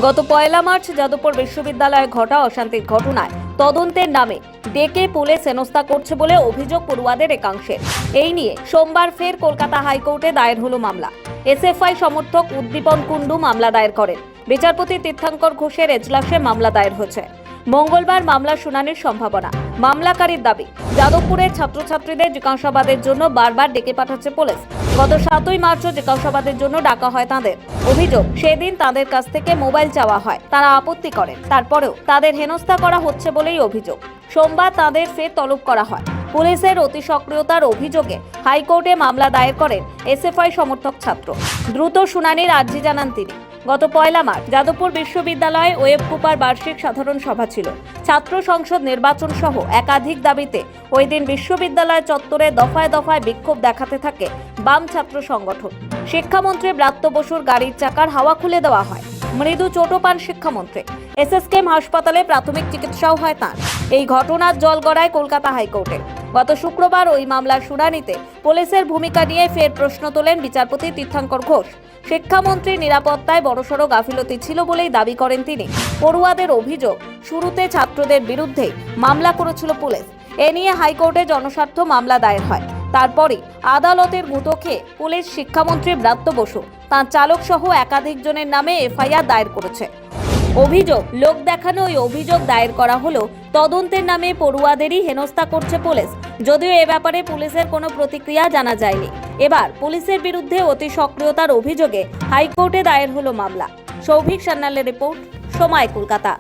গত 1 মার্চ যাদবপুর বিশ্ববিদ্যালয়ে ঘটা অশান্তির ঘটনায় তদন্তের নামে ডেকে পুলিশ হেনস্থা করছে বলে অভিযোগ পড়ুয়াদের একাংশের। এই নিয়ে সোমবার ফের কলকাতা হাইকোর্টে দায়ের হলো মামলা। এসএফআই সমর্থক উদ্দীপন কুণ্ডু মামলা দায়ের করেন। বিচারপতি তীর্থঙ্কর ঘোষের এজলাসে মামলা দায়ের হয়েছে। মঙ্গলবার মামলা শুনানির সম্ভাবনা। মামলাকারীর দাবি, যাদবপুরের ছাত্রছাত্রীদের জিজ্ঞাসাবাদের জন্য বারবার ডেকে পাঠাচ্ছে পুলিশ। গত 7 মার্চও জিজ্ঞাসাবাদের জন্য ডাকা হয় তাদের। অভিযোগ, সেদিন তাদের কাছ থেকে মোবাইল চাওয়া হয়, তারা আপত্তি করেন। তারপরেও তাদের হেনস্থা করা হচ্ছে বলেই অভিযোগ। সোমবার তাদের ফের তলব করা হয়। পুলিশের অতি সক্রিয়তার অভিযোগে হাইকোর্টে মামলা দায়ের করেন এসএফআই সমর্থক ছাত্র। দ্রুত শুনানির আর্জি জানান তিনি। গত 1 মার্চ যাদবপুর বিশ্ববিদ্যালয়ে ওয়েব কুপার বার্ষিক সাধারণ সভা ছিল। ছাত্র সংসদ নির্বাচন সহ একাধিক দাবিতে ওই দিন বিশ্ববিদ্যালয় চত্বরে দফায় দফায় বিক্ষোভ দেখাতে থাকে বাম ছাত্র সংগঠন। শিক্ষামন্ত্রী ব্রাত্য বসুর গাড়ির চাকার হাওয়া খুলে দেওয়া হয়। মৃদু চোটও পান শিক্ষামন্ত্রী। এসএসকেএম হাসপাতালে প্রাথমিক চিকিৎসাও হয় তাঁর। এই ঘটনার জল গড়ায় কলকাতা হাইকোর্টে। গত শুক্রবার ওই মামলার শুনানিতে পুলিশের ভূমিকা নিয়ে ফের প্রশ্ন তোলেন বিচারপতি তীর্থঙ্কর ঘোষ। শিক্ষামন্ত্রীর নিরাপত্তায় বড়সড় গাফিলতি ছিল বলেই দাবি করেন তিনি। পড়ুয়াদের অভিযোগ, শুরুতে ছাত্রদের বিরুদ্ধে মামলা করেছিল পুলিশ। এ নিয়ে হাইকোর্টে জনস্বার্থ মামলা দায়ের হয়। তারপরে আদালতের গুঁতো খেয়ে পুলিশ শিক্ষামন্ত্রী ব্রাত্য বসু, তাঁর চালক সহ একাধিক জনের নামে এফআইআর দায়ের করেছে। অভিযোগ, লোক দেখানো ওই অভিযোগ দায়ের করা হলো তদন্তের নামে পড়ুয়াদেরই হেনস্থা করছে পুলিশ। যদিও এ ব্যাপারে পুলিশের কোনো প্রতিক্রিয়া জানা যায়নি। এবার পুলিশের বিরুদ্ধে অতি সক্রিয়তার অভিযোগে হাইকোর্টে দায়ের হলো মামলা। সৌভিক সান্যালের রিপোর্ট, সময়, কলকাতা।